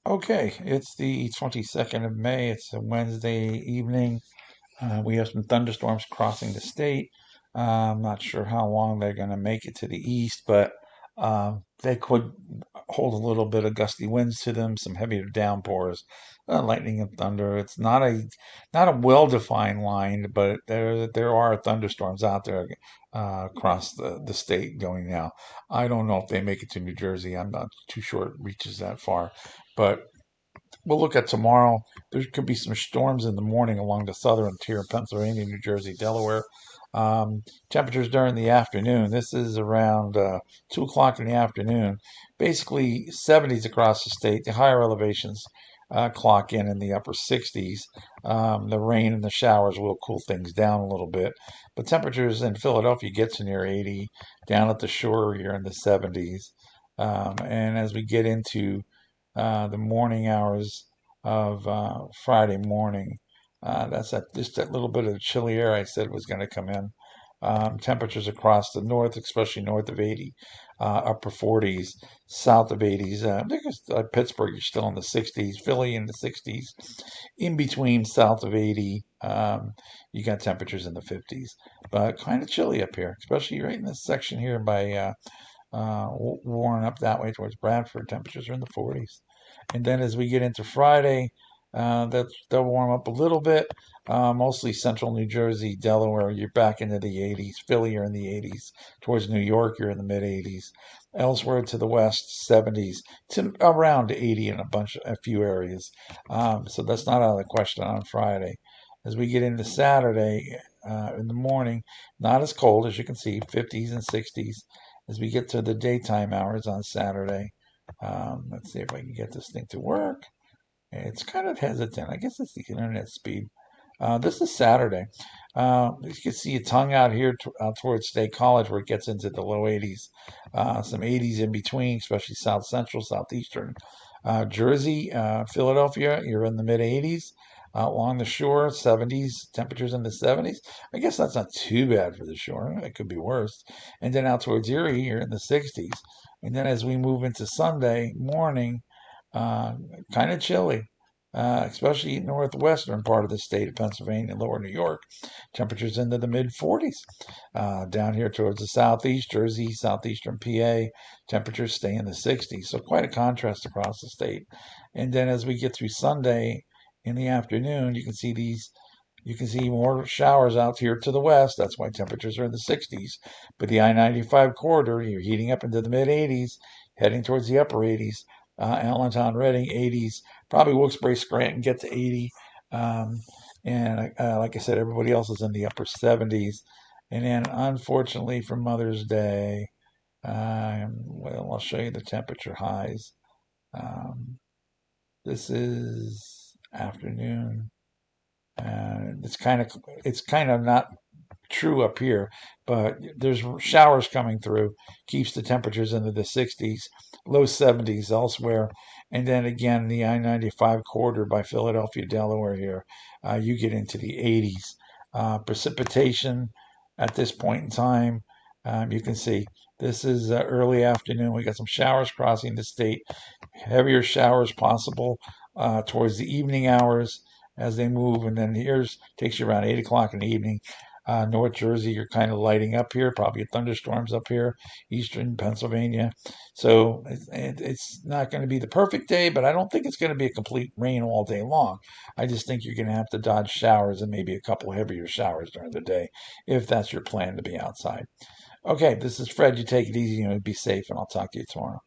Okay, it's the 22nd of May. It's a Wednesday evening. We have some thunderstorms crossing the state. I'm not sure how long they're going to make it to the east, but they could hold a little bit of gusty winds to them, some heavier downpours, lightning and thunder. It's not a well-defined line, but there are thunderstorms out there across the state going now. I don't know if they make it to New Jersey. I'm not too sure it reaches that far, but we'll look at tomorrow. There could be some storms in the morning along the southern tier of Pennsylvania, New Jersey, Delaware. Temperatures during the afternoon. This is around 2 o'clock in the afternoon. Basically, 70s across the state. The higher elevations clock in the upper 60s. The rain and the showers will cool things down a little bit. But temperatures in Philadelphia get to near 80. Down at the shore, you're in the 70s. And as we get into the morning hours of Friday morning. That's just that little bit of the chilly air I said was going to come in. Temperatures across the north, especially north of 80, upper 40s, south of 80s. I think Pittsburgh, you're still in the 60s, Philly in the 60s. In between, south of 80, you got temperatures in the 50s. But kind of chilly up here, especially right in this section here by Warren up that way towards Bradford. Temperatures are in the 40s. And then as we get into Friday, they'll warm up a little bit. Mostly central New Jersey, Delaware, you're back into the 80s. Philly, you're in the 80s. Towards New York, you're in the mid 80s. Elsewhere to the west, 70s to around 80 in a few areas. So that's not out of the question on Friday. As we get into Saturday in the morning, not as cold as you can see, 50s and 60s. As we get to the daytime hours on Saturday, let's see if I can get this thing to work. It's kind of hesitant. I guess it's the internet speed. This is Saturday. You can see a tongue out here towards State College where it gets into the low 80s. Some 80s in between, especially south central, southeastern. Jersey, Philadelphia, you're in the mid 80s. Along the shore, 70s, temperatures in the 70s. I guess that's not too bad for the shore. It could be worse. And then out towards Erie, you're in the 60s. And then as we move into Sunday morning, uh, kind of chilly, especially northwestern part of the state of Pennsylvania, lower New York. Temperatures into the mid 40s. Down here towards the southeast, Jersey, southeastern PA, temperatures stay in the 60s. So quite a contrast across the state. And then as we get through Sunday in the afternoon, you can see more showers out here to the west. That's why temperatures are in the 60s. But the I-95 corridor, you're heating up into the mid 80s, heading towards the upper 80s. Allentown, Reading, 80s. Probably Wilkes-Barre, Scranton get to 80. Um, and like I said, everybody else is in the upper 70s. And then, unfortunately, for Mother's Day, well, I'll show you the temperature highs. Um, this is afternoon. It's kind of not true up here, but there's showers coming through, keeps the temperatures into the 60s, low 70s elsewhere. And then again, the I-95 corridor by Philadelphia, Delaware here, you get into the 80s. Precipitation at this point in time, you can see this is early afternoon. We got some showers crossing the state, heavier showers possible towards the evening hours as they move. And then here's takes you around 8 o'clock in the evening. North Jersey, you're kind of lighting up here, probably thunderstorms up here, eastern Pennsylvania. So it's not going to be the perfect day, but I don't think it's going to be a complete rain all day long. I just think you're going to have to dodge showers and maybe a couple heavier showers during the day if that's your plan to be outside. Okay, this is Fred. You take it easy and be safe, and I'll talk to you tomorrow.